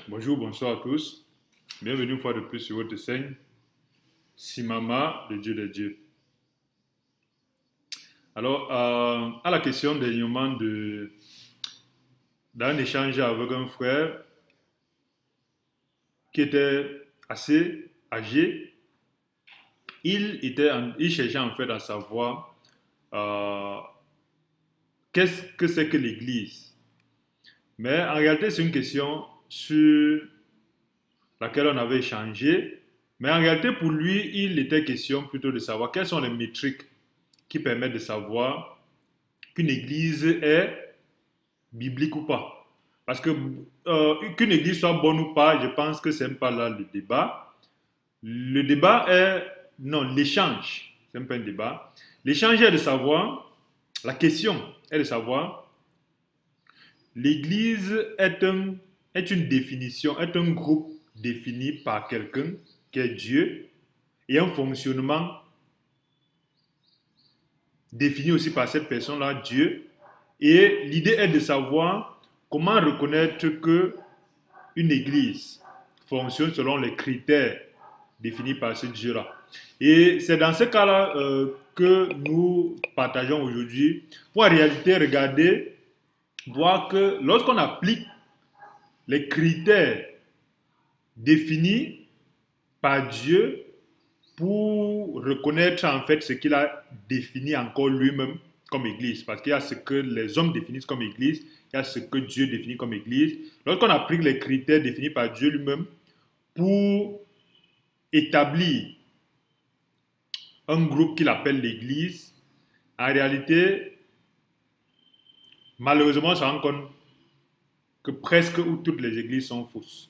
Bonjour, bonsoir à tous. Bienvenue une fois de plus sur votre scène, Simama, le Dieu des dieux. Alors, à la question dernièrement d'un échange avec un frère qui était assez âgé, il cherchait en fait à savoir euh, qu'est-ce que c'est que l'Église. Mais en réalité, c'est une question sur laquelle on avait échangé. Mais en réalité, pour lui, il était question plutôt de savoir quelles sont les métriques qui permettent de savoir qu'une église est biblique ou pas. Parce que qu'une église soit bonne ou pas, je pense que ce n'est pas là le débat. Le débat est, non, l'échange. Ce n'est pas un débat. L'échange est de savoir, la question est de savoir, l'église est une définition, est un groupe défini par quelqu'un qui est Dieu et un fonctionnement défini aussi par cette personne-là, Dieu. Et l'idée est de savoir comment reconnaître que une église fonctionne selon les critères définis par ce Dieu-là. Et c'est dans ce cas-là que nous partageons aujourd'hui pour en réalité regarder, voir que lorsqu'on applique les critères définis par Dieu pour reconnaître en fait ce qu'il a défini encore lui-même comme Église. Parce qu'il y a ce que les hommes définissent comme Église, il y a ce que Dieu définit comme Église. Lorsqu'on applique les critères définis par Dieu lui-même pour établir un groupe qu'il appelle l'Église, en réalité, malheureusement, on se rend compte que presque ou toutes les églises sont fausses.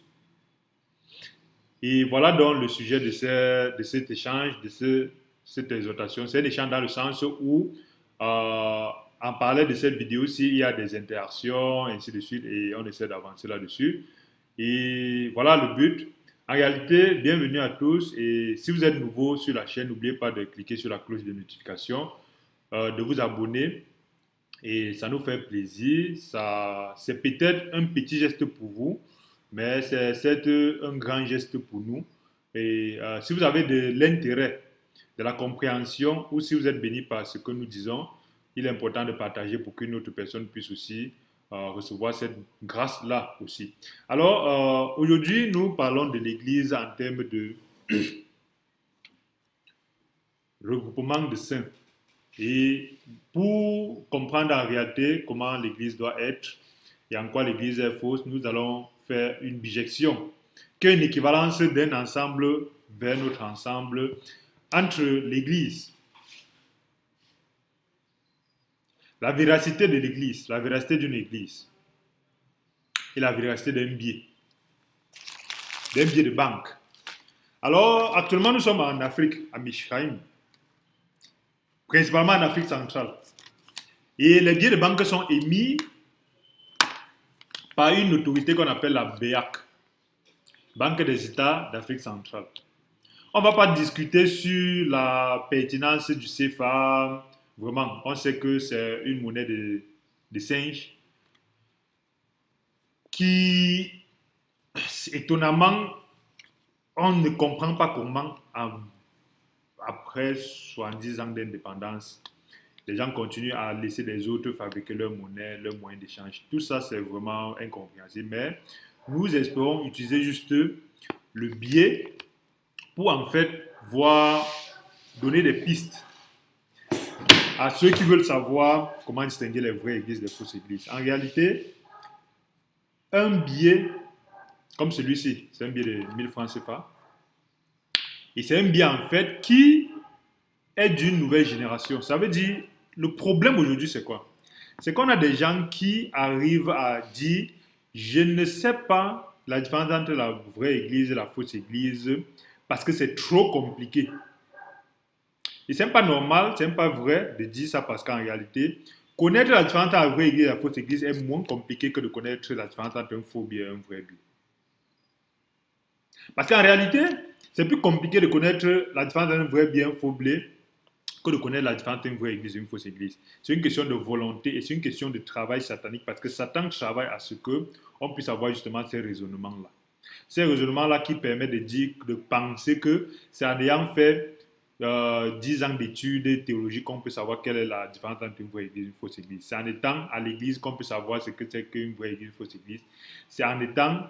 Et voilà donc le sujet de cet échange, cette exhortation. C'est un échange dans le sens où, en parlant de cette vidéo-ci, il y a des interactions, et ainsi de suite, et on essaie d'avancer là-dessus. Et voilà le but. En réalité, bienvenue à tous. Et si vous êtes nouveau sur la chaîne, n'oubliez pas de cliquer sur la cloche de notification, de vous abonner. Et ça nous fait plaisir. C'est peut-être un petit geste pour vous, mais c'est un grand geste pour nous. Et si vous avez de l'intérêt, de la compréhension, ou si vous êtes béni par ce que nous disons, il est important de partager pour qu'une autre personne puisse aussi recevoir cette grâce-là aussi. Alors, aujourd'hui, nous parlons de l'Église en termes de regroupement de saints. Et pour comprendre en réalité comment l'Église doit être et en quoi l'Église est fausse, nous allons faire une bijection, qui est une équivalence d'un ensemble vers notre ensemble entre l'Église, la véracité de l'Église, la véracité d'une Église et la véracité d'un billet de banque. Alors, actuellement, nous sommes en Afrique, à Mishraïm, principalement en Afrique centrale. Et les billets de banque sont émis par une autorité qu'on appelle la BEAC, Banque des États d'Afrique centrale. On ne va pas discuter sur la pertinence du CFA. Vraiment, on sait que c'est une monnaie de singe qui, étonnamment, on ne comprend pas comment, après 70 ans d'indépendance, les gens continuent à laisser les autres fabriquer leur monnaie, leur moyen d'échange. Tout ça, c'est vraiment incompréhensible. Mais nous espérons utiliser juste le biais pour en fait donner des pistes à ceux qui veulent savoir comment distinguer les vraies églises des fausses églises. En réalité, un billet comme celui-ci, c'est un billet de 1000 francs CFA. Et c'est un billet en fait qui est d'une nouvelle génération. Ça veut dire, le problème aujourd'hui c'est quoi? C'est qu'on a des gens qui arrivent à dire, je ne sais pas la différence entre la vraie église et la fausse église parce que c'est trop compliqué. Et ce n'est pas normal, ce n'est pas vrai de dire ça parce qu'en réalité, connaître la différence entre la vraie église et la fausse église est moins compliqué que de connaître la différence entre un faux billet et un vrai billet. Parce qu'en réalité, c'est plus compliqué de connaître la différence entre un vrai billet et un faux billet que de connaître la différence entre une vraie église et une fausse église. C'est une question de volonté et c'est une question de travail satanique parce que Satan travaille à ce que on puisse avoir justement ces raisonnements-là. Ces raisonnements-là qui permettent de dire, de penser que c'est en ayant fait 10 ans d'études théologiques qu'on peut savoir quelle est la différence entre une vraie église et une fausse église. C'est en étant à l'église qu'on peut savoir ce que c'est qu'une vraie église et une fausse église. C'est en étant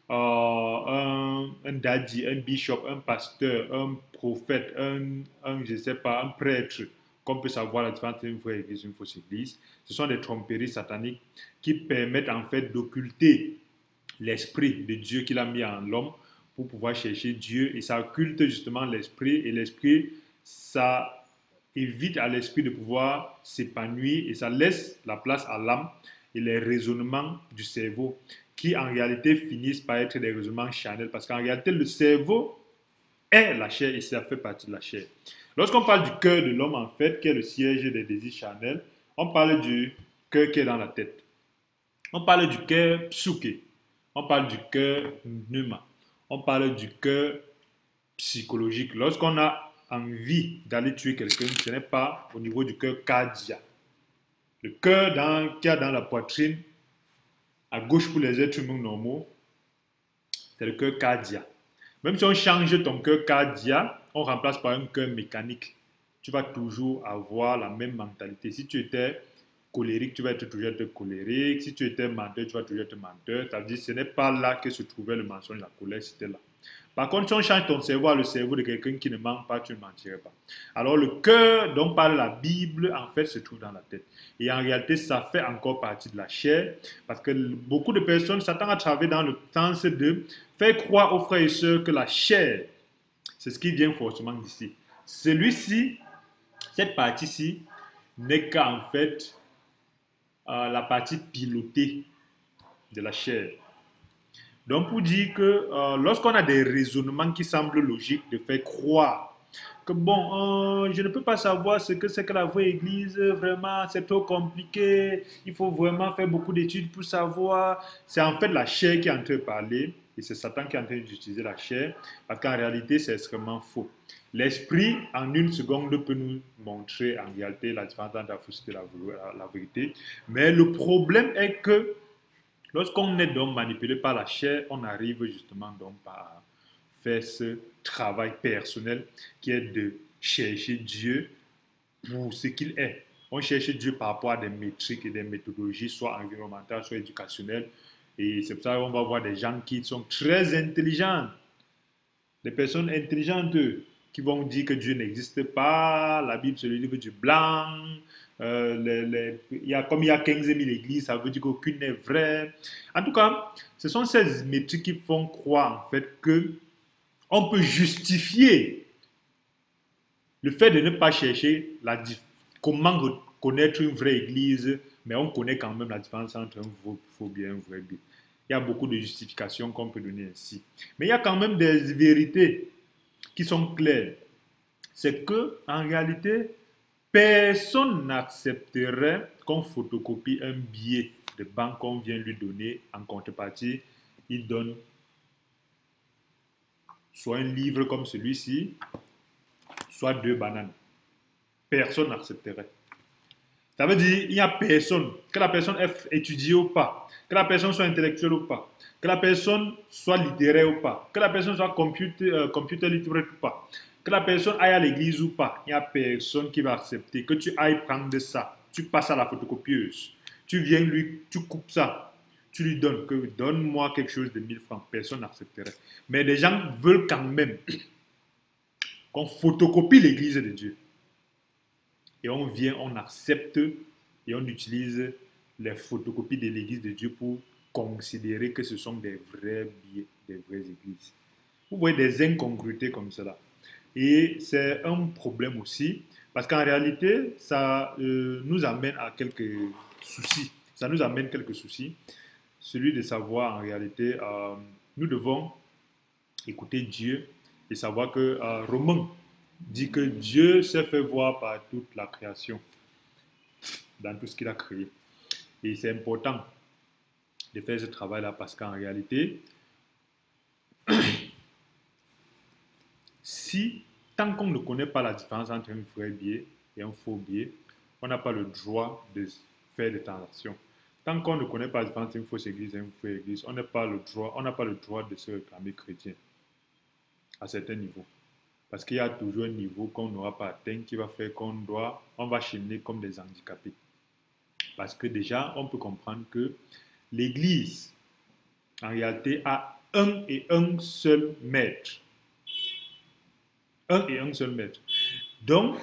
un daddy, un bishop, un pasteur, un prophète, je sais pas, un prêtre, qu'on peut savoir la différence entre une vraie église et une fausse église. Ce sont des tromperies sataniques qui permettent en fait d'occulter l'esprit de Dieu qu'il a mis en l'homme pour pouvoir chercher Dieu et ça occulte justement l'esprit et l'esprit, ça évite à l'esprit de pouvoir s'épanouir et ça laisse la place à l'âme et les raisonnements du cerveau qui en réalité finissent par être des raisonnements charnels parce qu'en réalité le cerveau est la chair et ça fait partie de la chair. Lorsqu'on parle du cœur de l'homme en fait, qui est le siège des désirs charnels, on parle du cœur qui est dans la tête. On parle du cœur psyché, on parle du cœur pneuma, on parle du cœur psychologique. Lorsqu'on a envie d'aller tuer quelqu'un, ce n'est pas au niveau du cœur cardiaque. Le cœur qu'il y a dans la poitrine, à gauche pour les êtres humains normaux, c'est le cœur cardiaque. Même si on change ton cœur cardiaque, on remplace par un cœur mécanique. Tu vas toujours avoir la même mentalité. Si tu étais colérique, tu vas toujours être colérique. Si tu étais menteur, tu vas toujours être menteur. Ça veut dire que ce n'est pas là que se trouvait le mensonge, la colère, c'était là. Par contre, si on change ton cerveau à le cerveau de quelqu'un qui ne ment pas, tu ne mentirais pas. Alors le cœur dont parle la Bible, en fait, se trouve dans la tête. Et en réalité, ça fait encore partie de la chair, parce que beaucoup de personnes s'attendent à travailler dans le sens de faire croire aux frères et sœurs que la chair, c'est ce qui vient forcément d'ici. Celui-ci, cette partie-ci, n'est qu'en fait la partie pilotée de la chair. Donc, pour dire que lorsqu'on a des raisonnements qui semblent logiques, de faire croire que bon, je ne peux pas savoir ce que c'est que la vraie église, vraiment, c'est trop compliqué, il faut vraiment faire beaucoup d'études pour savoir. C'est en fait la chair qui est en train de parler et c'est Satan qui est en train d'utiliser la chair parce qu'en réalité, c'est extrêmement faux. L'esprit, en une seconde, peut nous montrer en réalité la différence entre la fausseté et la vérité. Mais le problème est que lorsqu'on est donc manipulé par la chair, on arrive justement donc à faire ce travail personnel qui est de chercher Dieu pour ce qu'il est. On cherche Dieu par rapport à des métriques et des méthodologies, soit environnementales, soit éducationnelles. Et c'est pour ça qu'on va voir des gens qui sont très intelligents, des personnes intelligentes qui vont dire que Dieu n'existe pas, la Bible c'est le livre du blanc, comme il y a 15 000 églises, ça veut dire qu'aucune n'est vraie. En tout cas, ce sont ces métriques qui font croire en fait que on peut justifier le fait de ne pas chercher comment reconnaître une vraie église, mais on connaît quand même la différence entre un faux bien et un vrai bien. Il y a beaucoup de justifications qu'on peut donner ainsi. Mais il y a quand même des vérités qui sont claires. C'est que en réalité, personne n'accepterait qu'on photocopie un billet de banque qu'on vient lui donner en contrepartie. Il donne soit un livre comme celui-ci, soit 2 bananes. Personne n'accepterait. Ça veut dire qu'il n'y a personne, que la personne ait étudié ou pas, que la personne soit intellectuelle ou pas, que la personne soit littéraire ou pas, que la personne soit computer literate ou pas, que la personne aille à l'église ou pas, il n'y a personne qui va accepter que tu ailles prendre de ça, tu passes à la photocopieuse, tu viens lui, tu coupes ça, tu lui donnes, que donne-moi quelque chose de 1000 francs, personne n'accepterait. Mais les gens veulent quand même qu'on photocopie l'église de Dieu. Et on vient, on accepte et on utilise les photocopies de l'église de Dieu pour considérer que ce sont des vrais billets, des vraies églises. Vous voyez des incongruités comme cela. Et c'est un problème aussi, parce qu'en réalité, ça nous amène à quelques soucis. Ça nous amène quelques soucis. Celui de savoir, en réalité, nous devons écouter Dieu et savoir que Romains dit que Dieu s'est fait voir par toute la création, dans tout ce qu'il a créé. Et c'est important de faire ce travail-là parce qu'en réalité, tant qu'on ne connaît pas la différence entre un vrai bien et un faux billet, on n'a pas le droit de faire des transactions. Tant qu'on ne connaît pas la différence entre une fausse église et une vraie église, on n'a pas le droit de se réclamer chrétien à certains niveaux. Parce qu'il y a toujours un niveau qu'on n'aura pas atteint qui va faire on va cheminer comme des handicapés. Parce que déjà, on peut comprendre que l'église, en réalité, a un et un seul maître. Un et un seul maître. Donc,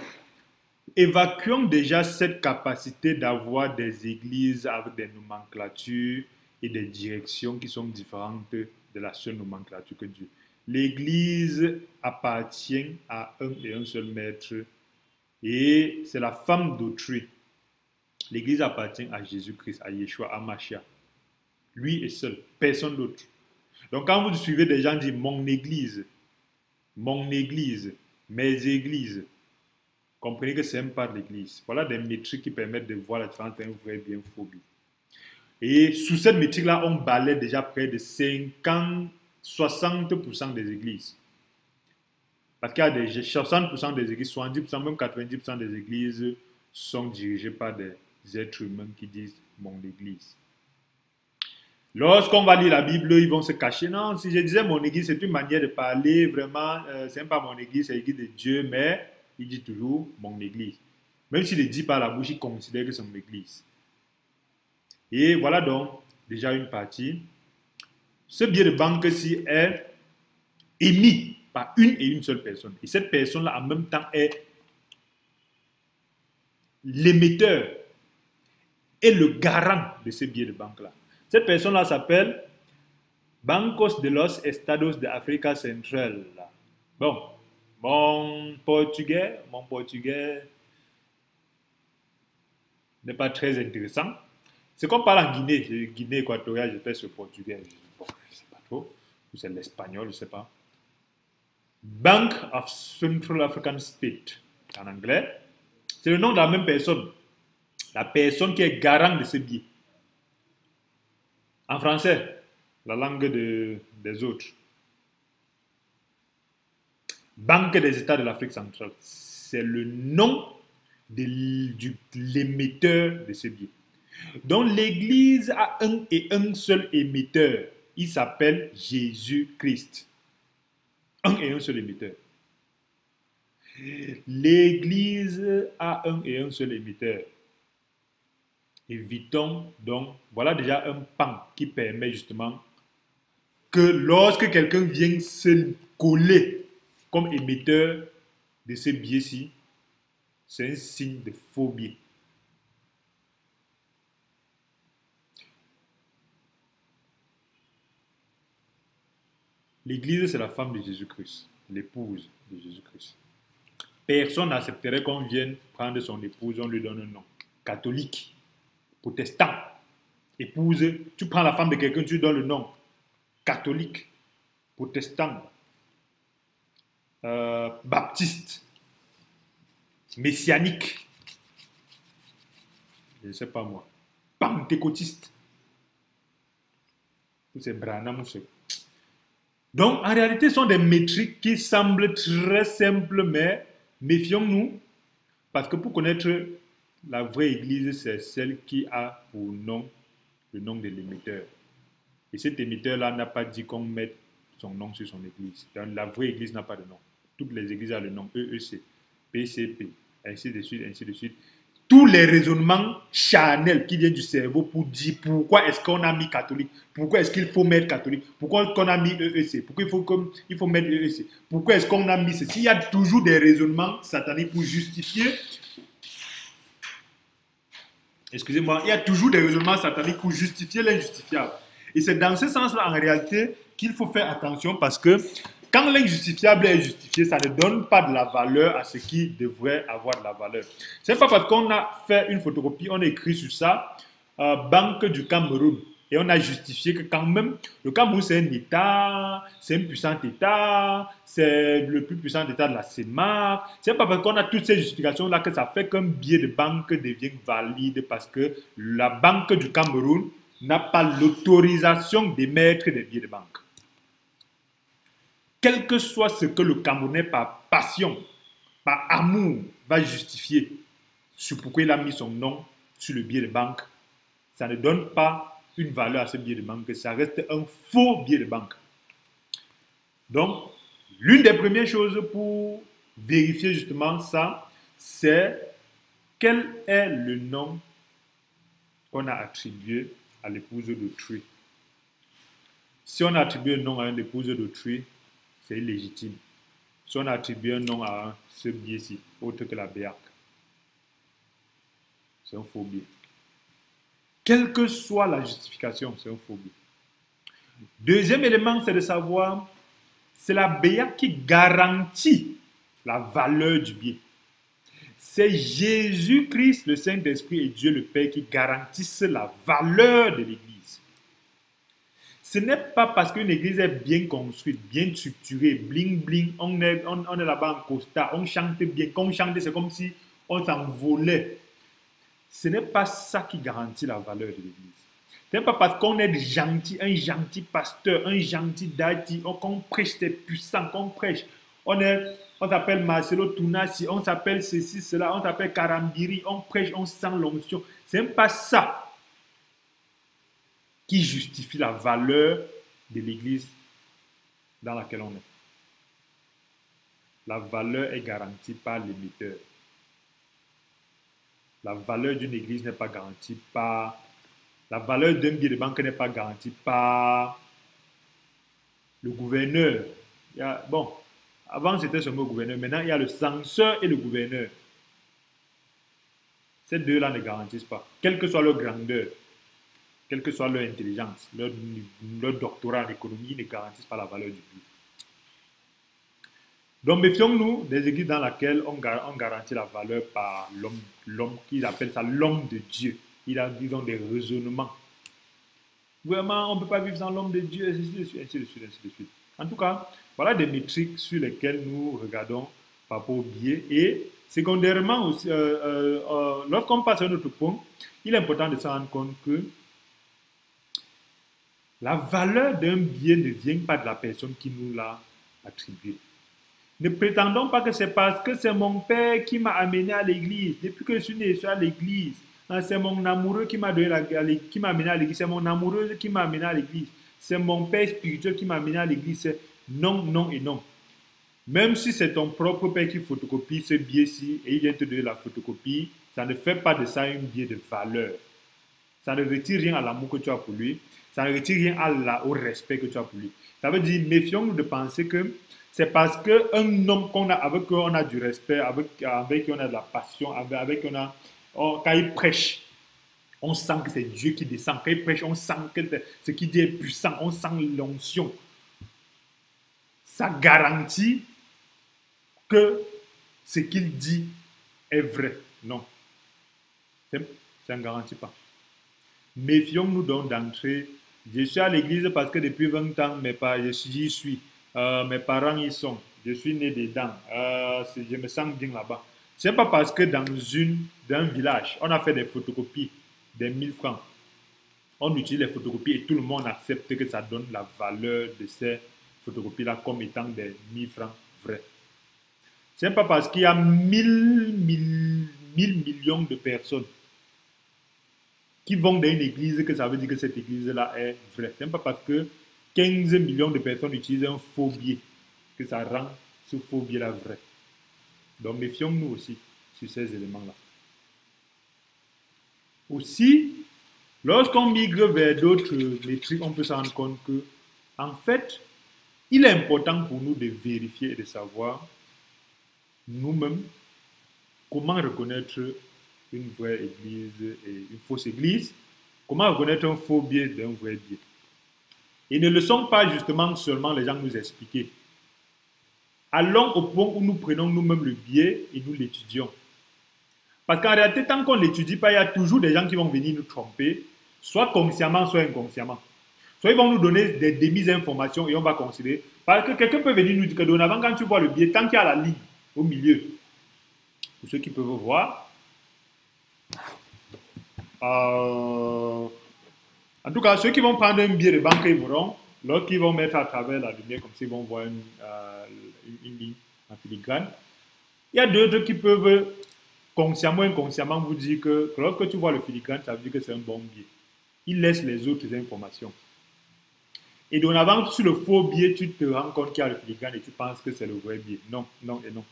évacuons déjà cette capacité d'avoir des églises avec des nomenclatures et des directions qui sont différentes de la seule nomenclature que Dieu. L'église appartient à un et un seul maître et c'est la femme d'autrui. L'église appartient à Jésus-Christ, à Yeshua, à Mashiach. Lui est seul, personne d'autre. Donc quand vous suivez des gens qui disent mon église, mes églises, comprenez que ce n'est pas de l'église. Voilà des métriques qui permettent de voir la différence entre un vrai et un faux billet. Et sous cette métrique-là, on balaie déjà près de 60% des églises. Parce qu'il y a 60% des églises, 70%, même 90% des églises sont dirigées par des êtres humains qui disent mon église. Lorsqu'on va lire la Bible, ils vont se cacher. Non, si je disais mon église, c'est une manière de parler, vraiment, ce n'est pas mon église, c'est l'église de Dieu, mais il dit toujours mon église. Même s'il ne le dit pas à la bouche, il considère que c'est mon église. Et voilà donc déjà une partie. Ce billet de banque-ci est émis par une et une seule personne. Et cette personne-là, en même temps, est l'émetteur et le garant de ce billet de banque-là. Cette personne-là s'appelle Bancos de los Estados de Africa Central. Bon, mon portugais n'est pas très intéressant. C'est comme parler en Guinée. Guinée équatoriale, je fais ce portugais. Bon, je ne sais pas trop. Ou c'est l'espagnol, je ne sais pas. Bank of Central African State, en anglais. C'est le nom de la même personne. La personne qui est garant de ce billet. En français, la langue des autres. Banque des États de l'Afrique centrale. C'est le nom de l'émetteur de ce billet. Donc l'Église a un et un seul émetteur. Il s'appelle Jésus-Christ. Un et un seul émetteur. L'Église a un et un seul émetteur. Évitons donc, voilà déjà un pan qui permet justement que lorsque quelqu'un vient se coller comme émetteur de ce billet-ci, c'est un signe de faux billet. L'Église, c'est la femme de Jésus-Christ, l'épouse de Jésus-Christ. Personne n'accepterait qu'on vienne prendre son épouse, on lui donne un nom. Catholique, protestant, épouse, tu prends la femme de quelqu'un, tu lui donnes le nom. Catholique, protestant, baptiste, messianique, je ne sais pas moi, pentecôtiste, c'est Branham. Donc, en réalité, ce sont des métriques qui semblent très simples, mais méfions-nous, parce que pour connaître la vraie église, c'est celle qui a pour nom le nom de l'émetteur. Et cet émetteur-là n'a pas dit qu'on mette son nom sur son église. Donc, la vraie église n'a pas de nom. Toutes les églises ont le nom EEC, PCP, ainsi de suite, ainsi de suite. Tous les raisonnements charnels qui viennent du cerveau pour dire pourquoi est-ce qu'on a mis catholique, pourquoi est-ce qu'il faut mettre catholique, pourquoi qu'on a mis EEC, pourquoi il faut mettre EEC, pourquoi est-ce qu'on a mis ceci. Il y a toujours des raisonnements sataniques pour justifier. Excusez-moi, il y a toujours des raisonnements sataniques pour justifier l'injustifiable. Et c'est dans ce sens-là, en réalité, qu'il faut faire attention parce que quand l'injustifiable est justifié, ça ne donne pas de la valeur à ce qui devrait avoir de la valeur. Ce n'est pas parce qu'on a fait une photocopie, on a écrit sur ça, Banque du Cameroun. Et on a justifié que quand même, le Cameroun c'est un État, c'est un puissant État, c'est le plus puissant État de la CEMAC. Ce n'est pas parce qu'on a toutes ces justifications-là que ça fait qu'un billet de banque devient valide parce que la Banque du Cameroun n'a pas l'autorisation d'émettre des billets de banque. Quel que soit ce que le Camerounais par passion, par amour va justifier, sur pourquoi il a mis son nom sur le billet de banque, ça ne donne pas une valeur à ce billet de banque, ça reste un faux billet de banque. Donc, l'une des premières choses pour vérifier justement ça, c'est quel est le nom qu'on a attribué à l'épouse d'autrui. Si on a attribué un nom à une épouse d'autrui, c'est illégitime. Si on a attribué un nom à ce billet-ci, autre que la BEAC, c'est un faux billet. Quelle que soit la justification, c'est un faux billet. Deuxième élément, c'est de savoir, c'est la BEAC qui garantit la valeur du billet. C'est Jésus-Christ, le Saint-Esprit et Dieu le Père qui garantissent la valeur de l'Église. Ce n'est pas parce qu'une église est bien construite, bien structurée, bling bling, on est là-bas en costard, on chante bien. Quand on chante, c'est comme si on s'envolait. Ce n'est pas ça qui garantit la valeur de l'église. Ce n'est pas parce qu'on est gentil, un gentil pasteur, un gentil dadi, qu'on prêche, c'est puissant, qu'on prêche. On s'appelle Marcelo Tunasi, on s'appelle ceci, cela, on s'appelle Karambiri, on prêche, on sent l'onction. Ce n'est pas ça qui justifie la valeur de l'église dans laquelle on est. La valeur est garantie par l'émetteur. La valeur d'une église n'est pas garantie par... La valeur d'un billet de banque n'est pas garantie par le gouverneur. Bon, avant c'était seulement le gouverneur, maintenant il y a le censeur et le gouverneur. Ces deux-là ne garantissent pas, quelle que soit leur grandeur, quelle que soit leur intelligence, leur doctorat en économie, ils ne garantissent pas la valeur du billet. Donc, méfions-nous des églises dans lesquelles on garantit la valeur par l'homme, qu'ils appellent ça l'homme de Dieu. Ils ont des raisonnements. Vraiment, on ne peut pas vivre sans l'homme de Dieu, ainsi de suite, ainsi de suite, ainsi de suite. En tout cas, voilà des métriques sur lesquelles nous regardons par rapport au billet. Et secondairement aussi, lorsqu'on passe à un autre point, il est important de se rendre compte que la valeur d'un billet ne vient pas de la personne qui nous l'a attribué. Ne prétendons pas que c'est parce que c'est mon père qui m'a amené à l'église. Depuis que je suis né, je suis à l'église. C'est mon amoureux qui m'a amené à l'église. C'est mon amoureuse qui m'a amené à l'église. C'est mon père spirituel qui m'a amené à l'église. Non, non et non. Même si c'est ton propre père qui photocopie ce billet-ci et il vient te donner la photocopie, ça ne fait pas de ça un billet de valeur. Ça ne retire rien à l'amour que tu as pour lui. Ça ne retire rien au respect que tu as pour lui. Ça veut dire, méfions-nous de penser que c'est parce qu'un homme avec qui on a du respect, avec qui on a de la passion, quand il prêche, on sent que c'est Dieu qui descend. Quand il prêche, on sent que ce qu'il dit est puissant, on sent l'onction. Ça garantit que ce qu'il dit est vrai. Non. Ça ne garantit pas. Méfions-nous donc d'entrer. Je suis à l'église parce que depuis 20 ans, j'y suis. Mes parents y sont. Je suis né dedans. Je me sens bien là-bas. Ce n'est pas parce que dans un village, on a fait des photocopies des 1000 francs. On utilise les photocopies et tout le monde accepte que ça donne la valeur de ces photocopies-là comme étant des 1000 francs vrais. Ce n'est pas parce qu'il y a 1000 millions de personnes qui vont dans une église que ça veut dire que cette église-là est vraie. Ce n'est pas parce que 15 millions de personnes utilisent un faux billet que ça rend ce faux billet-là vrai. Donc méfions-nous aussi sur ces éléments-là. Aussi, lorsqu'on migre vers d'autres métriques, on peut se rendre compte que, en fait, il est important pour nous de vérifier et de savoir nous-mêmes comment reconnaître une vraie église et une fausse église, comment reconnaître un faux billet d'un vrai billet. Et ne le sont pas justement seulement les gens nous expliquer. Allons au point où nous prenons nous-mêmes le billet et nous l'étudions. Parce qu'en réalité, tant qu'on ne l'étudie pas, il y a toujours des gens qui vont venir nous tromper, soit consciemment, soit inconsciemment. Soit ils vont nous donner des demi-informations et on va considérer. Parce que quelqu'un peut venir nous dire que dorénavant, quand tu vois le billet, tant qu'il y a la ligne au milieu, pour ceux qui peuvent voir, en tout cas, ceux qui vont prendre un billet de banque, ils verront, lorsqu'ils vont mettre à travers la lumière, comme ça, ils vont voir une ligne en filigrane. Il y a d'autres qui peuvent consciemment ou inconsciemment vous dit que lorsque tu vois le filigrane, ça veut dire que c'est un bon biais. Il laisse les autres informations. Et dorénavant, sur le faux biais, tu te rends compte qu'il y a le filigrane et tu penses que c'est le vrai biais. Non, non et non.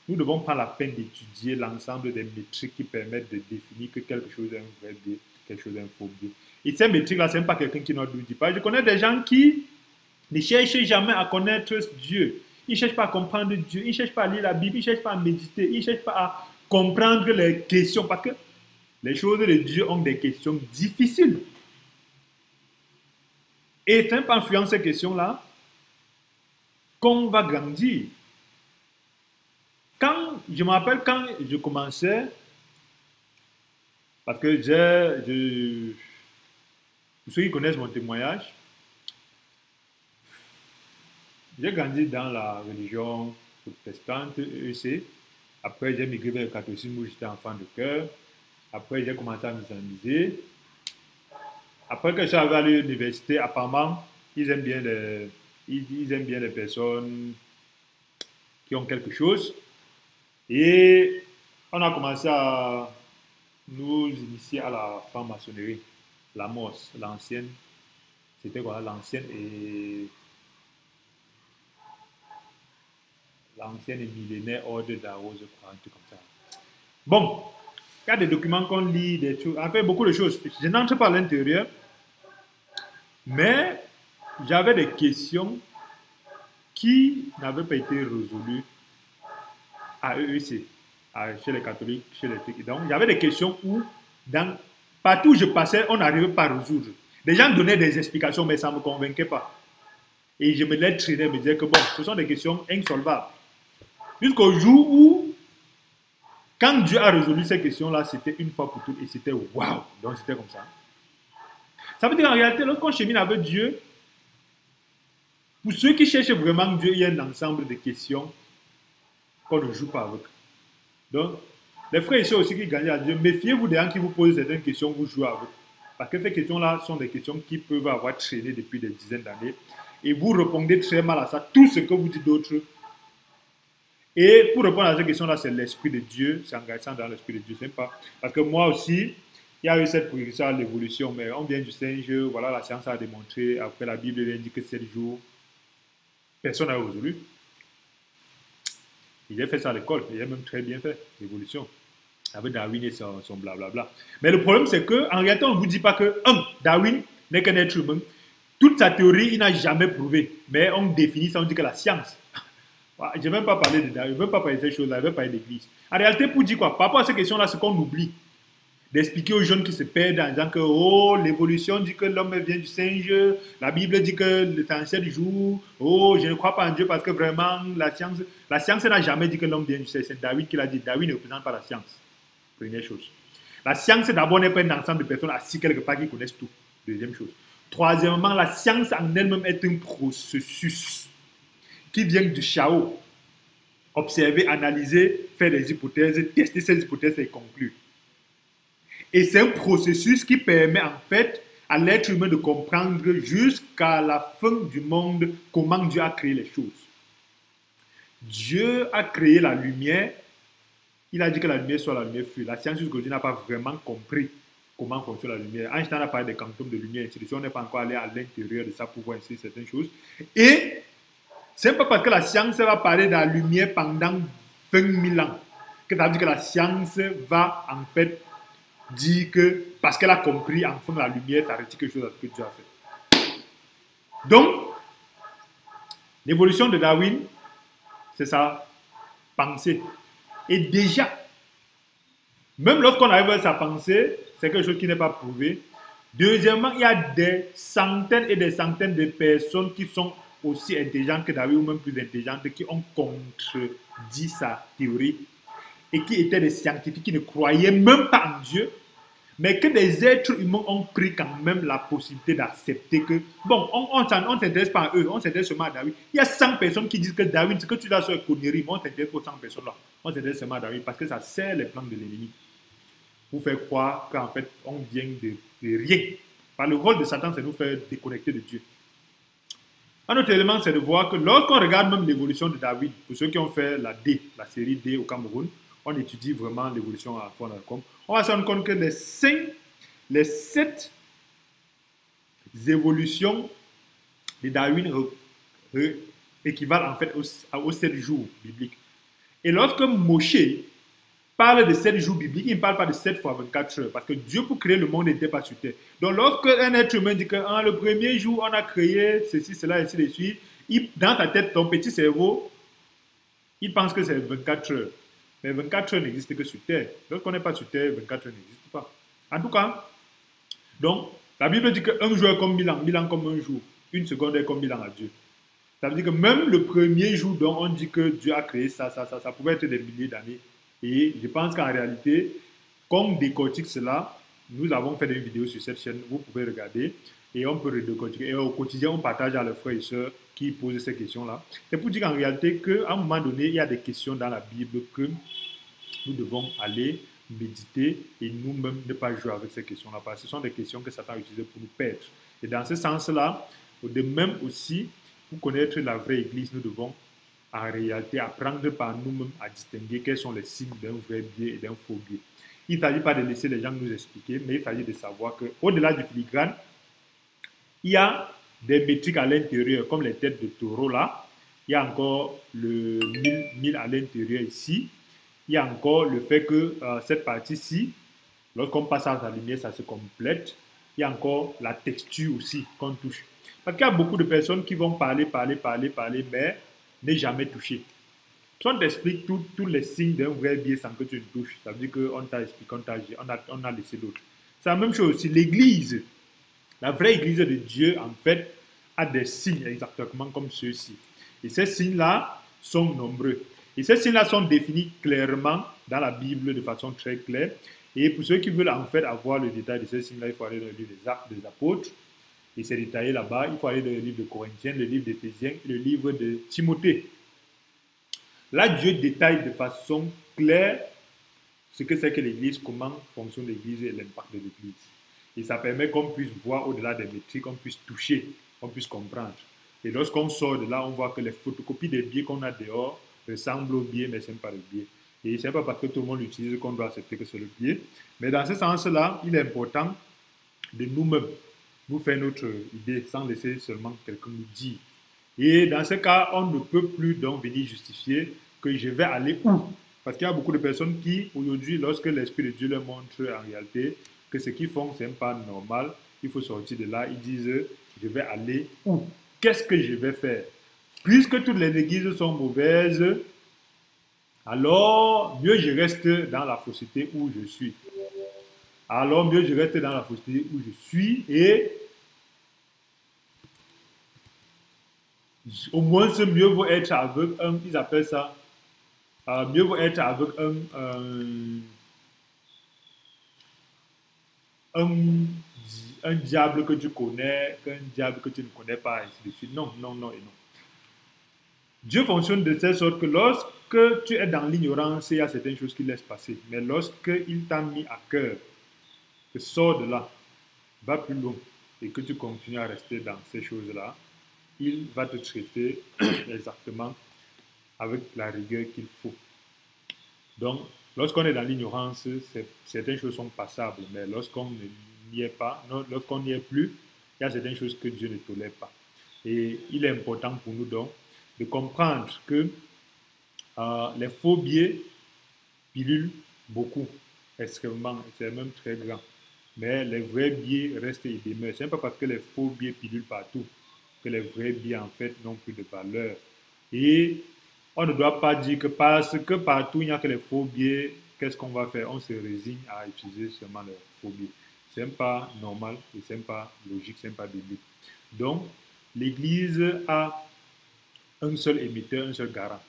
Nous devons prendre la peine d'étudier l'ensemble des métriques qui permettent de définir que quelque chose est un vrai biais, quelque chose est un faux biais. Et ces métriques-là, ce n'est pas quelqu'un qui ne nous dit pas. Je connais des gens qui ne cherchent jamais à connaître Dieu. Ils ne cherchent pas à comprendre Dieu. Ils ne cherchent pas à lire la Bible. Ils ne cherchent pas à méditer. Ils ne cherchent pas à comprendre les questions. Parce que les choses de Dieu ont des questions difficiles. Et c'est en fuyant ces questions-là qu'on va grandir. Je me rappelle quand je commençais, parce que pour ceux qui connaissent mon témoignage, j'ai grandi dans la religion protestante, EEC. Après, j'ai migré vers le catholicisme où j'étais enfant de cœur. Après, j'ai commencé à m'islamiser. Après que je suis arrivé à l'université, apparemment, ils aiment bien les personnes qui ont quelque chose. Et on a commencé à nous initier à la franc-maçonnerie, la MOS, l'ancienne. C'était quoi l'ancienne et millénaire ordre d'Arros, je crois, un truc comme ça. Bon, il y a des documents qu'on lit, des trucs, en fait, beaucoup de choses. Je n'entre pas à l'intérieur, mais j'avais des questions qui n'avaient pas été résolues à EEC, chez les catholiques, chez les trucs. Donc, il y avait des questions où, partout où je passais, on n'arrivait pas à résoudre. Les gens donnaient des explications, mais ça ne me convainquait pas. Et je me les traînais, me disais que bon, ce sont des questions insolvables. Jusqu'au jour où, quand Dieu a résolu ces questions-là, c'était une fois pour toutes et c'était waouh. Donc c'était comme ça. Ça veut dire en réalité, lorsqu'on chemine avec Dieu, pour ceux qui cherchent vraiment Dieu, il y a un ensemble de questions qu'on ne joue pas avec. Donc, les frères et sœurs aussi qui gagnent à Dieu, méfiez-vous des gens qui vous posent certaines questions, vous jouez avec. Parce que ces questions-là sont des questions qui peuvent avoir traîné depuis des dizaines d'années. Et vous répondez très mal à ça, tout ce que vous dites d'autre. Et pour répondre à ces questions-là, c'est l'Esprit de Dieu, c'est engageant dans l'Esprit de Dieu, c'est pas. Parce que moi aussi, il y a eu cette progression à l'évolution, mais on vient du singe, voilà, la science a démontré, après la Bible vient dire que 7 jours, personne n'a résolu. Il a fait ça à l'école, il a même très bien fait, l'évolution, avec Darwin et son blablabla. Mais le problème, c'est qu'en réalité, on ne vous dit pas que, Darwin n'est qu'un être humain. Toute sa théorie, il n'a jamais prouvé. Mais on définit ça, on dit que la science. Je ne vais même pas parler de Darwin, je ne veux pas parler de ces choses-là, je ne veux pas parler d'église. En réalité, pour dire quoi? Par rapport à ces questions-là, c'est qu'on oublie d'expliquer aux jeunes qui se perdent en disant que oh, l'évolution dit que l'homme vient du singe, la Bible dit que le temps c'est du jour, oh, je ne crois pas en Dieu parce que vraiment la science n'a jamais dit que l'homme vient du singe, c'est Darwin qui l'a dit. Darwin ne représente pas la science. Première chose. La science d'abord n'est pas un ensemble de personnes assis quelque part qui connaissent tout. Deuxième chose. Troisièmement, la science en elle-même est un processus qui vient du chaos. Observer, analyser, faire des hypothèses, tester ces hypothèses et conclure. Et c'est un processus qui permet en fait à l'être humain de comprendre jusqu'à la fin du monde comment Dieu a créé les choses. Dieu a créé la lumière. Il a dit que la lumière soit la lumière fut. La science jusqu'aujourd'hui n'a pas vraiment compris comment fonctionne la lumière. Einstein a parlé des quantums de lumière, on n'est pas encore allé à l'intérieur de ça pour voir ici certaines choses. Et c'est pas parce que la science va parler de la lumière pendant 20 000 ans que ça veut dire que la science va en fait dire que parce qu'elle a compris enfin la lumière, ça retire quelque chose à ce que Dieu a fait. Donc, l'évolution de Darwin, c'est sa pensée. Et déjà, même lorsqu'on arrive à sa pensée, c'est quelque chose qui n'est pas prouvé. Deuxièmement, il y a des centaines et des centaines de personnes qui sont aussi intelligentes que Darwin ou même plus intelligentes qui ont contredit sa théorie et qui étaient des scientifiques qui ne croyaient même pas en Dieu, mais que des êtres humains ont pris quand même la possibilité d'accepter que, bon, on ne s'intéresse pas à eux, on s'intéresse seulement à Darwin. Il y a 100 personnes qui disent que Darwin, ce que tu as sur la connerie, mais on s'intéresse pas aux 100 personnes là. On s'intéresse seulement à Darwin parce que ça sert les plans de l'ennemi pour faire croire qu'en fait, on vient de rien. Par le rôle de Satan, c'est nous faire déconnecter de Dieu. Un autre élément, c'est de voir que lorsqu'on regarde même l'évolution de Darwin, pour ceux qui ont fait la série D au Cameroun, on étudie vraiment l'évolution à fond, on va se rendre compte que les 7 évolutions de Darwin équivalent en fait aux 7 jours bibliques. Et lorsque Moshe parle de 7 jours bibliques, il ne parle pas de 7 fois 24 heures, parce que Dieu, pour créer le monde, n'était pas sur terre. Donc, lorsque un être humain dit que le premier jour, on a créé ceci, cela, ainsi de suite, dans ta tête, ton petit cerveau, il pense que c'est 24 heures. Mais 24 heures n'existent que sur terre. Lorsqu'on n'est pas sur terre, 24 heures n'existent pas. En tout cas, donc, la Bible dit qu'un jour est comme 1000 ans comme un jour. Une seconde est comme 1000 ans à Dieu. Ça veut dire que même le premier jour dont on dit que Dieu a créé ça pouvait être des milliers d'années. Et je pense qu'en réalité, comme décortique cela, nous avons fait des vidéos sur cette chaîne, vous pouvez regarder et on peut redécortiquer. Et au quotidien, on partage à leurs frères et sœurs qui posent ces questions-là. C'est pour dire qu'en réalité, qu'à un moment donné, il y a des questions dans la Bible que nous devons aller méditer et nous-mêmes ne pas jouer avec ces questions-là, parce que ce sont des questions que Satan a utilisées pour nous perdre. Et dans ce sens-là, de même aussi, pour connaître la vraie Église, nous devons en réalité apprendre par nous-mêmes à distinguer quels sont les signes d'un vrai biais et d'un faux biais. Il ne s'agit pas de laisser les gens nous expliquer, mais il s'agit de savoir qu'au-delà du filigrane, il y a des métriques à l'intérieur, comme les têtes de taureau là. Il y a encore le 1000 à l'intérieur ici. Il y a encore le fait que cette partie-ci, lorsqu'on passe à la lumière, ça se complète. Il y a encore la texture aussi qu'on touche. Parce qu'il y a beaucoup de personnes qui vont parler, mais n'est jamais touché. Si on t'explique tous les signes d'un vrai biais sans que tu ne touches, ça veut dire qu'on t'a expliqué, on a laissé d'autres. C'est la même chose aussi. L'Église, la vraie Église de Dieu, en fait, a des signes exactement comme ceux-ci. Et ces signes-là sont nombreux. Et ces signes-là sont définis clairement dans la Bible de façon très claire. Et pour ceux qui veulent en fait avoir le détail de ces signes-là, il faut aller dans le livre des Actes des Apôtres. Et c'est détaillé là-bas. Il faut aller dans le livre de Corinthiens, le livre d'Éphésiens et le livre de Timothée. Là, Dieu détaille de façon claire ce que c'est que l'Église, comment fonctionne l'Église et l'impact de l'Église. Et ça permet qu'on puisse voir au-delà des métriques, qu'on puisse toucher, qu'on puisse comprendre. Et lorsqu'on sort de là, on voit que les photocopies des biais qu'on a dehors ressemblent aux biais, mais ce n'est pas le biais. Et ce n'est pas parce que tout le monde l'utilise qu'on doit accepter que c'est le biais. Mais dans ce sens-là, il est important de nous-mêmes nous faire notre idée sans laisser seulement quelqu'un nous dire. Et dans ce cas, on ne peut plus donc venir justifier que je vais aller où. Parce qu'il y a beaucoup de personnes qui, aujourd'hui, lorsque l'Esprit de Dieu leur montre en réalité que ce qu'ils font, ce n'est pas normal, il faut sortir de là, ils disent, je vais aller où? Qu'est-ce que je vais faire? Puisque toutes les églises sont mauvaises, alors mieux je reste dans la fausseté où je suis. Alors mieux je reste dans la fausseté où je suis et au moins mieux vaut être avec ils appellent ça, mieux vaut être avec un diable que tu connais qu'un diable que tu ne connais pas, ainsi de suite. Non, non, non et non. Dieu fonctionne de telle sorte que lorsque tu es dans l'ignorance, il y a certaines choses qui laissent passer. Mais lorsqu'il t'a mis à cœur, que sors de là, va plus loin et que tu continues à rester dans ces choses-là, il va te traiter exactement avec la rigueur qu'il faut. Donc, lorsqu'on est dans l'ignorance, certaines choses sont passables, mais lorsqu'on n'y est pas, lorsqu'on n'y est plus, il y a certaines choses que Dieu ne tolère pas. Et il est important pour nous donc de comprendre que les faux biais pilulent beaucoup, extrêmement, c'est même très grand. Mais les vrais biais restent et demeurent. Ce n'est pas parce que les faux biais pilulent partout que les vrais biais en fait n'ont plus de valeur. Et on ne doit pas dire que parce que partout il n'y a que les faux biais, qu'est-ce qu'on va faire? On se résigne à utiliser seulement les faux biais. Ce n'est pas normal et ce n'est pas logique, ce n'est pas biblique. Donc, l'Église a un seul émetteur, un seul garant.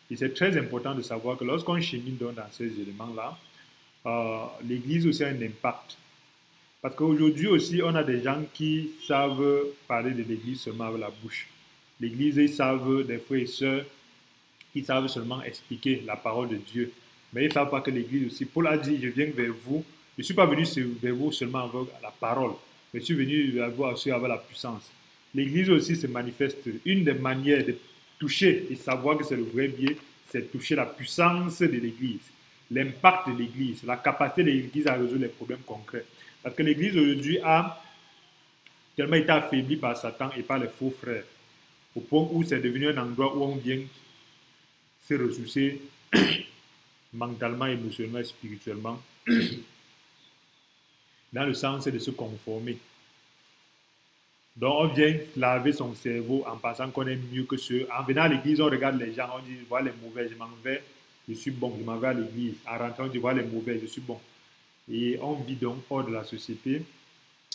Et c'est très important de savoir que lorsqu'on chemine dans ces éléments-là, l'Église aussi a un impact. Parce qu'aujourd'hui aussi, on a des gens qui savent parler de l'Église seulement avec la bouche. L'Église, ils savent, des frères et sœurs, qui savent seulement expliquer la parole de Dieu. Mais ils ne savent pas que l'Église aussi, Paul a dit, je viens vers vous, je ne suis pas venu vers vous seulement avec la parole, mais je suis venu vers vous aussi avec la puissance. L'Église aussi se manifeste. Une des manières de toucher et savoir que c'est le vrai biais, c'est toucher la puissance de l'Église. l'impact de l'Église, la capacité de l'Église à résoudre les problèmes concrets. Parce que l'Église aujourd'hui a tellement été affaiblie par Satan et par les faux frères, au point où c'est devenu un endroit où on vient se ressourcer mentalement, émotionnellement et spirituellement, dans le sens de se conformer. Donc on vient laver son cerveau en pensant qu'on est mieux que ceux. En venant à l'église, on regarde les gens, on dit, voilà les mauvais, je m'en vais, je suis bon, je m'en vais à l'église. En rentrant, on dit, voilà les mauvais, je suis bon. Et on vit donc hors de la société,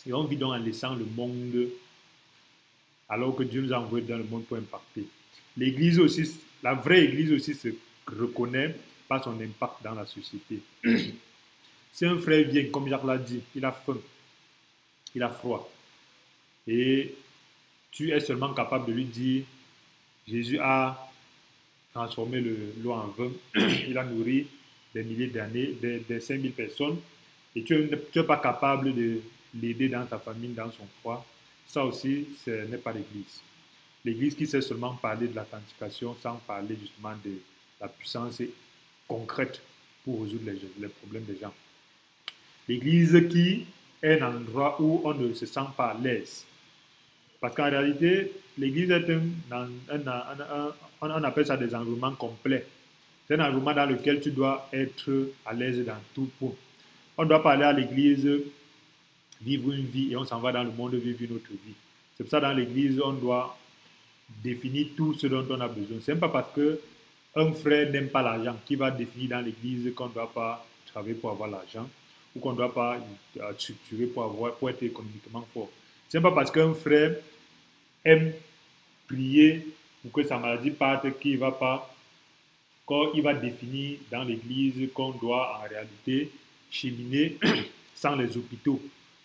et on vit donc en laissant le monde, alors que Dieu nous a envoyés dans le monde pour impacter. L'église aussi, la vraie église aussi se reconnaît par son impact dans la société. Si un frère vient, comme Jacques l'a dit, il a faim, il a froid, et tu es seulement capable de lui dire, Jésus a transformé l'eau en vin, il a nourri des milliers d'années, des 5000 personnes, et tu n'es pas capable de l'aider dans ta famille, dans son froid. Ça aussi, ce n'est pas l'église. L'église qui sait seulement parler de l'authentification sans parler justement de la puissance concrète pour résoudre les problèmes des gens. L'église qui est un endroit où on ne se sent pas à l'aise. Parce qu'en réalité, l'église est on appelle ça des environnements complets. C'est un environnement dans lequel tu dois être à l'aise dans tout point. On ne doit pas aller à l'église, vivre une vie et on s'en va dans le monde vivre une autre vie. C'est pour ça dans l'église, on doit définir tout ce dont on a besoin. Ce n'est pas parce qu'un frère n'aime pas l'argent qu'il va définir dans l'église qu'on ne doit pas travailler pour avoir l'argent ou qu'on ne doit pas structurer pour être économiquement fort. Ce n'est pas parce qu'un frère aime prier pour que sa maladie parte qu'il va pas, quand il va définir dans l'église qu'on doit en réalité cheminer sans les hôpitaux.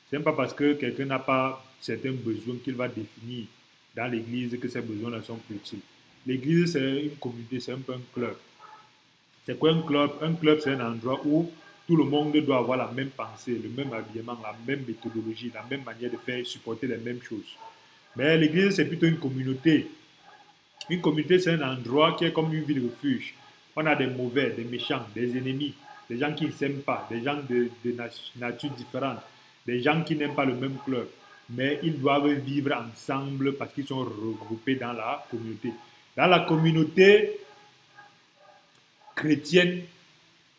Ce n'est pas parce que quelqu'un n'a pas certains besoins qu'il va définir dans l'église que ces besoins-là sont plus utiles. L'église, c'est une communauté, c'est un peu un club. C'est quoi un club? Un club, c'est un endroit où tout le monde doit avoir la même pensée, le même habillement, la même méthodologie, la même manière de faire, supporter les mêmes choses. Mais l'église, c'est plutôt une communauté. Une communauté, c'est un endroit qui est comme une ville refuge. On a des mauvais, des méchants, des ennemis, des gens qui ne s'aiment pas, des gens de nature différente, des gens qui n'aiment pas le même club. Mais ils doivent vivre ensemble parce qu'ils sont regroupés dans la communauté. Dans la communauté chrétienne,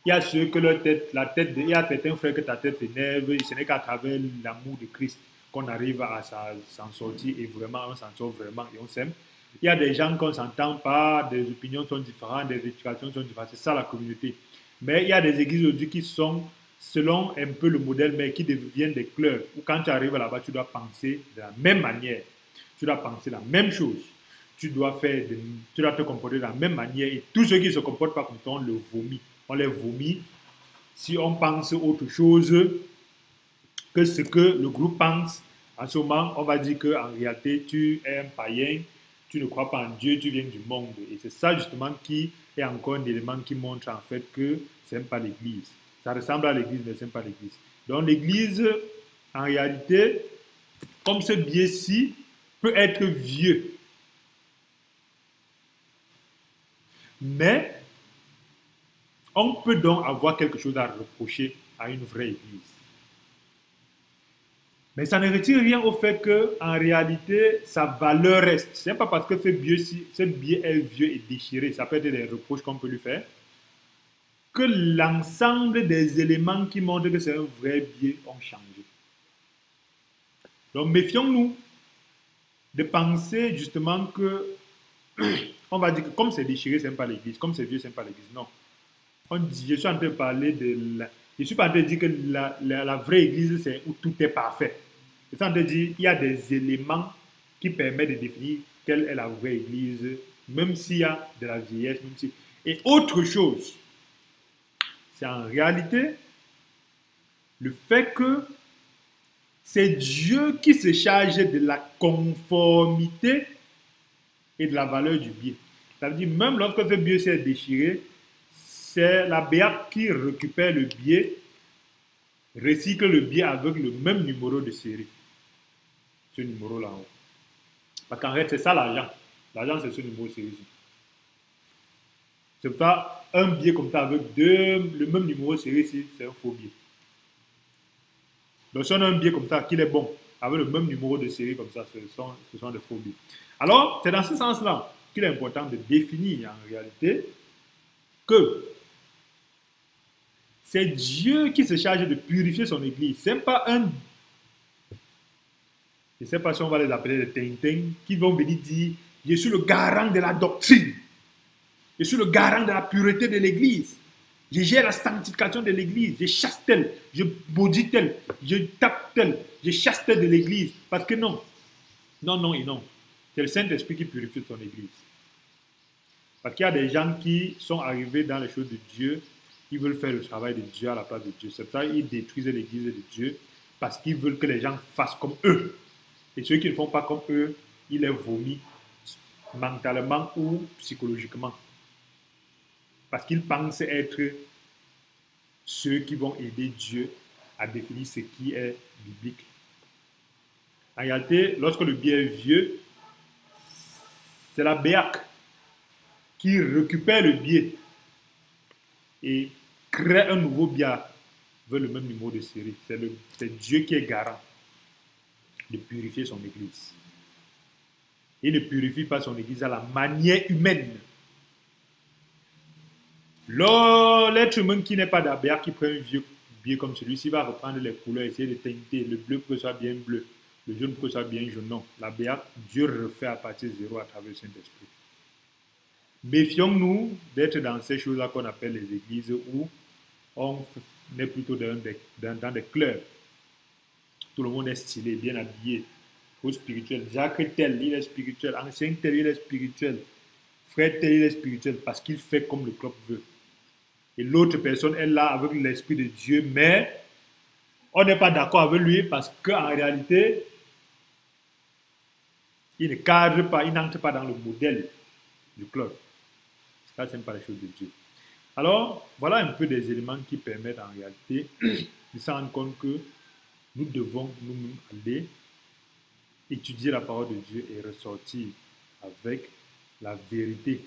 il y a ceux que leur tête, il y a certains frères que ta tête énerve, et ce n'est qu'à travers l'amour de Christ qu'on arrive à s'en sortir et vraiment on s'en sort vraiment et on s'aime. Il y a des gens qu'on ne s'entend pas, des opinions sont différentes, des éducations sont différentes, c'est ça la communauté. Mais il y a des églises aujourd'hui qui sont selon un peu le modèle, mais qui deviennent des clubs où quand tu arrives là-bas, tu dois penser de la même manière, tu dois penser la même chose, tu dois te comporter de la même manière et tous ceux qui ne se comportent pas comme toi, on le vomit. On les vomit si on pense autre chose que ce que le groupe pense. En ce moment, on va dire qu'en réalité, tu es un païen, tu ne crois pas en Dieu, tu viens du monde. Et c'est ça justement qui est encore un élément qui montre en fait que ce n'est pas l'église. Ça ressemble à l'église, mais ce n'est pas l'église. Donc l'église, en réalité, comme ce biais-ci, peut être vieux. Mais on peut donc avoir quelque chose à reprocher à une vraie église. Mais ça ne retire rien au fait qu'en réalité, sa valeur reste. Ce n'est pas parce que ce biais est vieux et déchiré, ça peut être des reproches qu'on peut lui faire, que l'ensemble des éléments qui montrent que c'est un vrai biais ont changé. Donc méfions-nous de penser justement que, on va dire que comme c'est déchiré, ce n'est pas l'église, comme c'est vieux, ce n'est pas l'église. Non. Je suis en train de parler je suis pas en train de dire que la vraie église, c'est où tout est parfait. Je suis en train de dire qu'il y a des éléments qui permettent de définir quelle est la vraie église, même s'il y a de la vieillesse, même si... Et autre chose, c'est en réalité le fait que c'est Dieu qui se charge de la conformité et de la valeur du biais. Ça veut dire, même lorsque ce biais s'est déchiré, c'est la BEAC qui récupère le biais, recycle le biais avec le même numéro de série. Ce numéro-là en haut. Parce qu'en fait, c'est ça l'argent. L'argent, c'est ce numéro de série. C'est pas un billet comme ça avec le même numéro serré ici, c'est un faux billet. Donc si on a un billet comme ça, qu'il est bon, avec le même numéro de série comme ça, ce sont des faux billets. Alors, c'est dans ce sens-là qu'il est important de définir en réalité que c'est Dieu qui se charge de purifier son église. Ce n'est pas un... Je ne sais pas si on va les appeler les Tintin, qui vont venir dire, je suis le garant de la doctrine. Je suis le garant de la pureté de l'église. Je gère la sanctification de l'église. Je chasse tel, je maudis tel, je tape tel, je chasse tel de l'église. Parce que non. Non, non et non. C'est le Saint-Esprit qui purifie son église. Parce qu'il y a des gens qui sont arrivés dans les choses de Dieu, ils veulent faire le travail de Dieu à la place de Dieu. C'est ça qu'ils détruisent l'église de Dieu parce qu'ils veulent que les gens fassent comme eux. Et ceux qui ne font pas comme eux, ils les vomissent mentalement ou psychologiquement. Parce qu'ils pensent être ceux qui vont aider Dieu à définir ce qui est biblique. En réalité, lorsque le bien est vieux, c'est la BEAC qui récupère le biais et crée un nouveau biais avec le même numéro de série. C'est Dieu qui est garant de purifier son église. Il ne purifie pas son église à la manière humaine. L'être humain qui n'est pas d'ABA, qui prend un vieux biais comme celui-ci, va reprendre les couleurs, essayer de teinter le bleu pour que ce soit bien bleu, le jaune pour que ce soit bien jaune. Non, l'ABA, Dieu refait à partir de zéro à travers le Saint-Esprit. Méfions-nous d'être dans ces choses-là qu'on appelle les églises où on est plutôt dans des clubs. Tout le monde est stylé, bien habillé, au spirituel. Jacques tel, il est spirituel. Ancien tel, il est spirituel. Frère tel, il est spirituel parce qu'il fait comme le club veut. Et l'autre personne est là avec l'Esprit de Dieu, mais on n'est pas d'accord avec lui parce qu'en réalité, il ne cadre pas, il n'entre pas dans le modèle du club. Ça, ce n'est pas les choses de Dieu. Alors, voilà un peu des éléments qui permettent en réalité de se rendre compte que nous devons nous-mêmes aller étudier la parole de Dieu et ressortir avec la vérité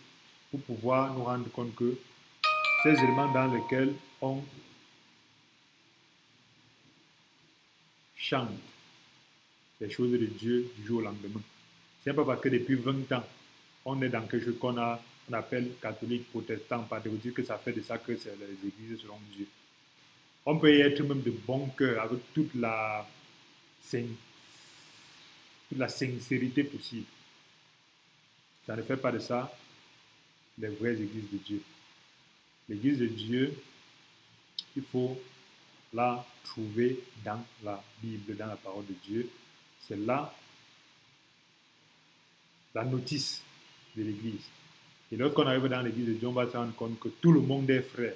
pour pouvoir nous rendre compte que ces éléments dans lesquels on chante les choses de Dieu du jour au lendemain. Ce n'est pas parce que depuis 20 ans, on est dans quelque chose qu'on appelle catholique, protestant, pas de dire que ça fait de ça que c'est les églises selon Dieu. On peut y être même de bon cœur avec toute la sincérité possible. Ça ne fait pas de ça les vraies églises de Dieu. L'église de Dieu, il faut la trouver dans la Bible, dans la parole de Dieu. C'est là la notice de l'église. Et lorsqu'on arrive dans l'église de Dieu, on va se rendre compte que tout le monde est frère.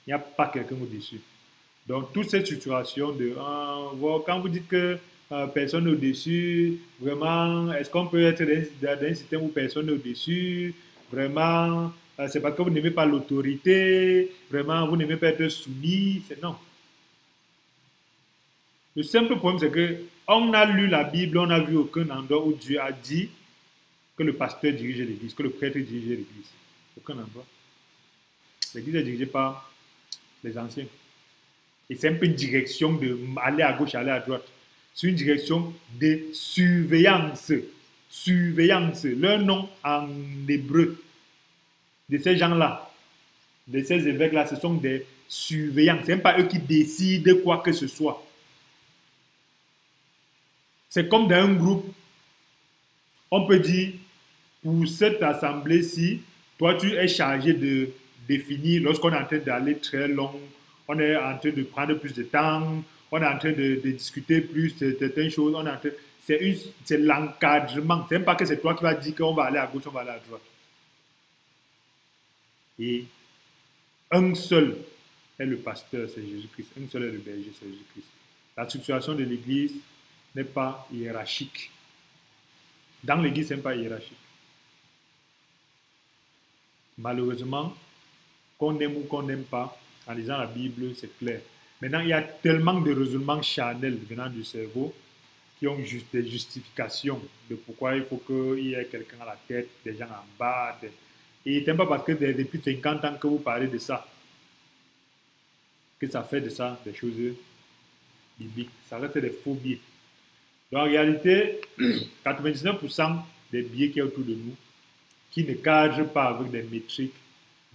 Il n'y a pas quelqu'un au-dessus. Donc, toute cette situation de quand vous dites que personne n'est au-dessus, vraiment, est-ce qu'on peut être dans un système où personne n'est au-dessus? Vraiment, c'est parce que vous n'aimez pas l'autorité, vraiment, vous n'aimez pas être soumis. Non. Le simple problème, c'est que on a lu la Bible, on n'a vu aucun endroit où Dieu a dit que le pasteur dirigeait l'église, que le prêtre dirigeait l'église. Aucun endroit. L'église est dirigée par les anciens. Et c'est un peu une direction d'aller à gauche, aller à droite. C'est une direction de surveillance. Surveillance. Leur nom en hébreu de ces gens-là, de ces évêques-là, ce sont des surveillants. Ce n'est pas eux qui décident quoi que ce soit. C'est comme dans un groupe, on peut dire, pour cette assemblée-ci, toi tu es chargé de définir, lorsqu'on est en train d'aller très long, on est en train de prendre plus de temps, on est en train de discuter plus de certaines choses, c'est l'encadrement. Ce n'est pas que c'est toi qui vas dire qu'on va aller à gauche, on va aller à droite. Et un seul est le pasteur, c'est Jésus-Christ. Un seul est le berger, c'est Jésus-Christ. La structuration de l'Église n'est pas hiérarchique. Dans l'Église, ce n'est pas hiérarchique. Malheureusement, qu'on aime ou qu'on n'aime pas, en lisant la Bible, c'est clair. Maintenant, il y a tellement de raisonnements charnels venant du cerveau qui ont juste des justifications de pourquoi il faut qu'il y ait quelqu'un à la tête, des gens en bas, Et ce n'est pas parce que depuis 50 ans que vous parlez de ça, que ça fait de ça des choses bibliques. Ça reste des faux biais. Donc en réalité, 99% des biais qui est autour de nous, qui ne cadrent pas avec des métriques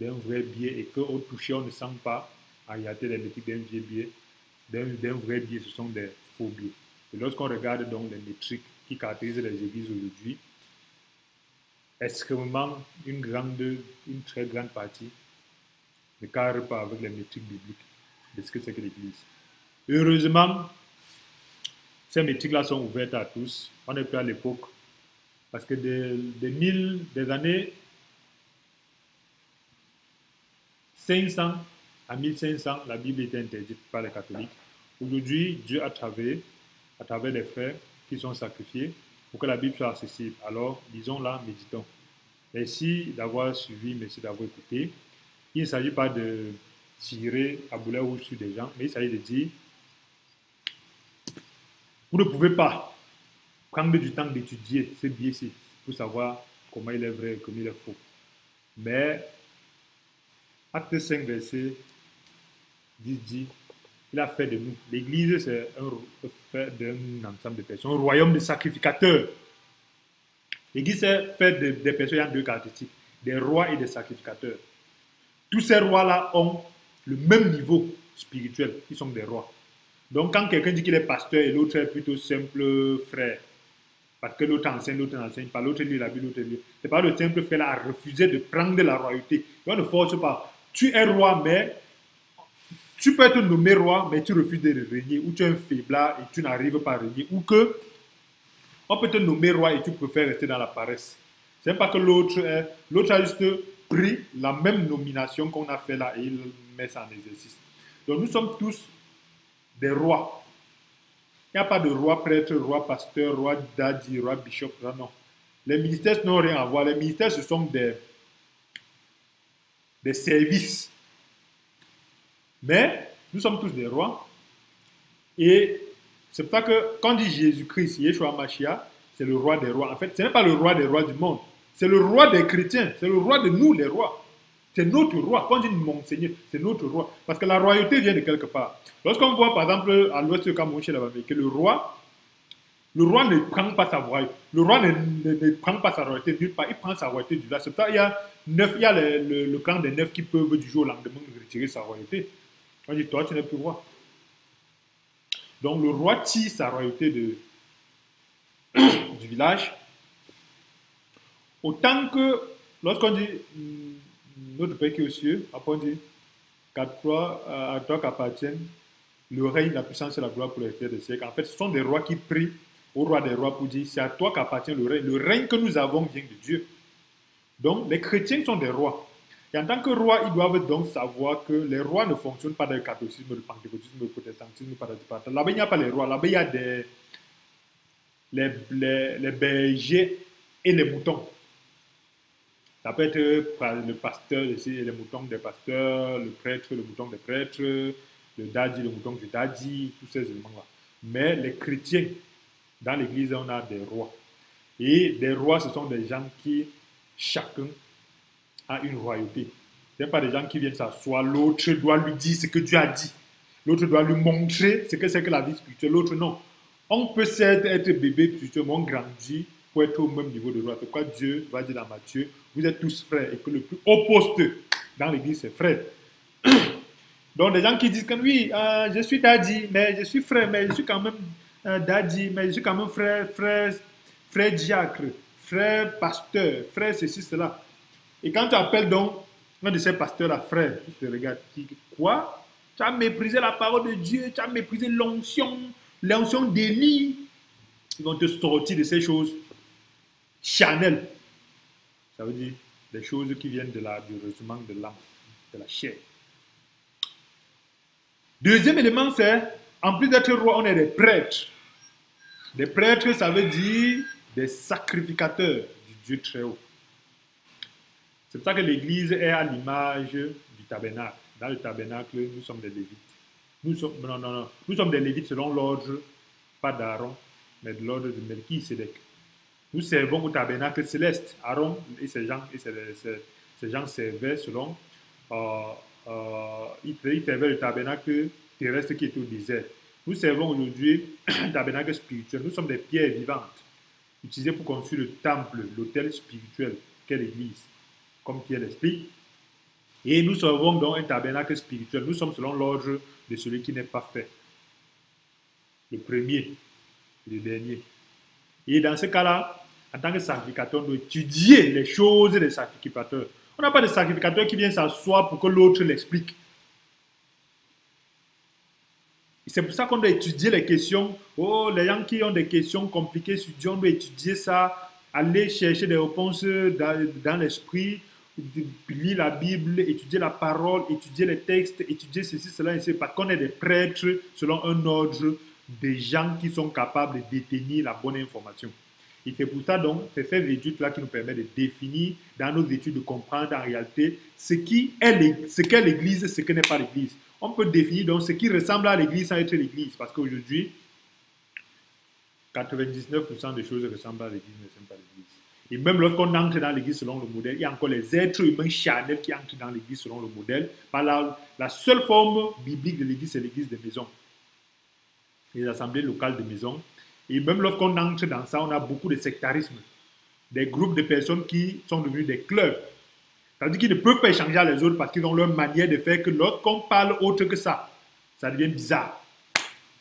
d'un vrai biais et qu'au toucher, on ne sent pas en réalité les métriques d'un vrai biais, d'un vrai biais, ce sont des faux biais. Et lorsqu'on regarde donc les métriques qui caractérisent les églises aujourd'hui, extrêmement, une très grande partie ne cadre pas avec les métriques bibliques de ce que c'est que l'Église. Heureusement, ces métriques-là sont ouvertes à tous. On n'est plus à l'époque. Parce que des années 500 à 1500, la Bible était interdite par les catholiques. Aujourd'hui, Dieu a travaillé à travers les frères qui sont sacrifiés pour que la Bible soit accessible. Alors, disons-la, méditons. Merci d'avoir suivi, merci d'avoir écouté. Il ne s'agit pas de tirer à boulet rouge sur des gens, mais il s'agit de dire, vous ne pouvez pas prendre du temps d'étudier ce biais-ci pour savoir comment il est vrai et comment il est faux. Mais, Acte 5, verset 10 dit, il a fait de nous. L'Église, c'est fait d'un ensemble de personnes, un royaume de sacrificateurs. L'Église, c'est fait des personnes, il y a deux caractéristiques, des rois et des sacrificateurs. Tous ces rois-là ont le même niveau spirituel, ils sont des rois. Donc, quand quelqu'un dit qu'il est pasteur et l'autre est plutôt simple frère, parce que l'autre n'enseigne pas, l'autre lit la Bible, l'autre lit. C'est pas le simple frère là a refusé de prendre la royauté. On ne force pas. Tu es roi, mais tu peux être nommé roi, mais tu refuses de régner, ou tu es un faiblard et tu n'arrives pas à régner, ou que on peut te nommer roi et tu préfères rester dans la paresse. C'est pas que l'autre a juste pris la même nomination qu'on a fait là et il met ça en exercice. Donc nous sommes tous des rois. Il n'y a pas de roi prêtre, roi pasteur, roi daddy, roi bishop, non. Les ministères n'ont rien à voir. Les ministères, ce sont des services. Mais nous sommes tous des rois. Et c'est pour ça que quand on dit Jésus-Christ, Yeshua Mashiach, c'est le roi des rois. En fait, ce n'est pas le roi des rois du monde. C'est le roi des chrétiens. C'est le roi de nous, les rois. C'est notre roi. Quand on dit mon Seigneur, c'est notre roi. Parce que la royauté vient de quelque part. Lorsqu'on voit, par exemple, à l'ouest de Cameroun, que le roi ne prend pas sa royauté. Le roi ne prend pas sa royauté nulle part. Il prend sa royauté du là. C'est pour ça qu'il y a le clan des 9 qui peuvent du jour au lendemain retirer sa royauté. On dit, toi, tu n'es plus roi. Donc, le roi tire sa royauté du village. Autant que, lorsqu'on dit notre Père qui est aux cieux, après on dit à toi qu'appartiennent le règne, la puissance et la gloire pour les siècles des siècles. En fait, ce sont des rois qui prient au roi des rois pour dire c'est à toi qu'appartient le règne. Le règne que nous avons vient de Dieu. Donc, les chrétiens sont des rois. Et en tant que rois, ils doivent donc savoir que les rois ne fonctionnent pas dans le catholicisme, le pentecôtisme, le protestantisme, le là-bas, il n'y a pas les rois. Là-bas, il y a les bergers et les moutons. Ça peut être le pasteur, les moutons des pasteurs, le prêtre, le mouton des prêtres, le daddy, le mouton du daddy, tous ces éléments-là. Mais les chrétiens, dans l'église, on a des rois. Et des rois, ce sont des gens qui, chacun, a une royauté. Ce n'est pas des gens qui viennent s'asseoir, l'autre doit lui dire ce que Dieu a dit. L'autre doit lui montrer ce que c'est que la vie spirituelle. L'autre, non. On peut être bébé spirituellement, grandi pour être au même niveau de roi. C'est pourquoi Dieu va dire dans Matthieu, vous êtes tous frères et que le plus haut poste dans l'église, c'est frère. Donc, des gens qui disent que oui, je suis daddy, mais je suis frère, mais je suis quand même daddy, mais je suis quand même frère diacre, frère pasteur, frère ceci, cela. Et quand tu appelles donc un de ces pasteurs-là, frère, il te regarde, tu dis, quoi? Tu as méprisé la parole de Dieu, tu as méprisé l'onction d'Élie. Ils vont te sortir de ces choses charnelles. Ça veut dire des choses qui viennent du ressentiment de l'âme, de la chair. Deuxième élément, c'est, en plus d'être roi, on est des prêtres. Des prêtres, ça veut dire des sacrificateurs du Dieu très haut. C'est pour ça que l'église est à l'image du tabernacle. Dans le tabernacle, nous sommes des lévites. Nous sommes des lévites selon l'ordre, pas d'Aaron, mais de l'ordre de Melchisédek. Nous servons au tabernacle céleste. Aaron et ses gens et Ces gens servaient selon, ils servaient le tabernacle terrestre qui était au désert. Nous servons aujourd'hui un tabernacle spirituel. Nous sommes des pierres vivantes, utilisées pour construire le temple, l'autel spirituel, qu'est l'Église, comme Pierre l'explique. Et nous servons donc un tabernacle spirituel. Nous sommes selon l'ordre de celui qui n'est pas fait. Le premier, le dernier. Et dans ce cas-là, en tant que sacrificateur, on doit étudier les choses des sacrificateurs. On n'a pas de sacrificateur qui vient s'asseoir pour que l'autre l'explique. C'est pour ça qu'on doit étudier les questions. Oh, les gens qui ont des questions compliquées sur Dieu, on doit étudier ça, aller chercher des réponses dans l'esprit, lire la Bible, étudier la parole, étudier les textes, étudier ceci, cela, ainsi. Parce qu'on est des prêtres selon un ordre, des gens qui sont capables de détenir la bonne information. Et c'est pour ça donc, c'est cette étude-là qui nous permet de définir dans nos études, de comprendre en réalité ce qu'est l'Église, ce que n'est pas l'Église. On peut définir donc ce qui ressemble à l'Église sans être l'Église, parce qu'aujourd'hui, 99% des choses ressemblent à l'Église, ne sont pas l'Église. Et même lorsqu'on entre dans l'Église selon le modèle, il y a encore les êtres humains charnels qui entrent dans l'Église selon le modèle. Par la seule forme biblique de l'Église, c'est l'Église de maison, les assemblées locales de maison. Et même lorsqu'on entre dans ça, on a beaucoup de sectarisme, des groupes de personnes qui sont devenus des clubs. C'est-à-dire qu'ils ne peuvent pas échanger avec les autres parce qu'ils ont leur manière de faire que lorsqu'on parle autre que ça devient bizarre.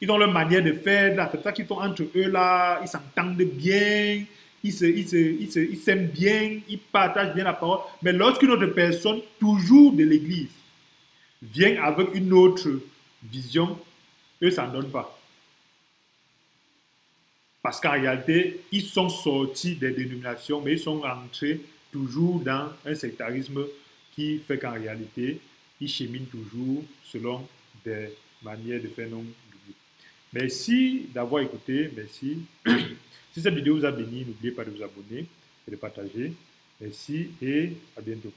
Ils ont leur manière de faire, là, c'est ça qu'ils font entre eux là, ils s'entendent bien, ils s'aiment bien, ils partagent bien la parole. Mais lorsqu'une autre personne, toujours de l'Église, vient avec une autre vision, eux, ça n'en donne pas. Parce qu'en réalité, ils sont sortis des dénominations, mais ils sont rentrés toujours dans un sectarisme qui fait qu'en réalité, ils cheminent toujours selon des manières de faire non bibliques. Merci d'avoir écouté. Merci. Si cette vidéo vous a béni, n'oubliez pas de vous abonner et de partager. Merci et à bientôt.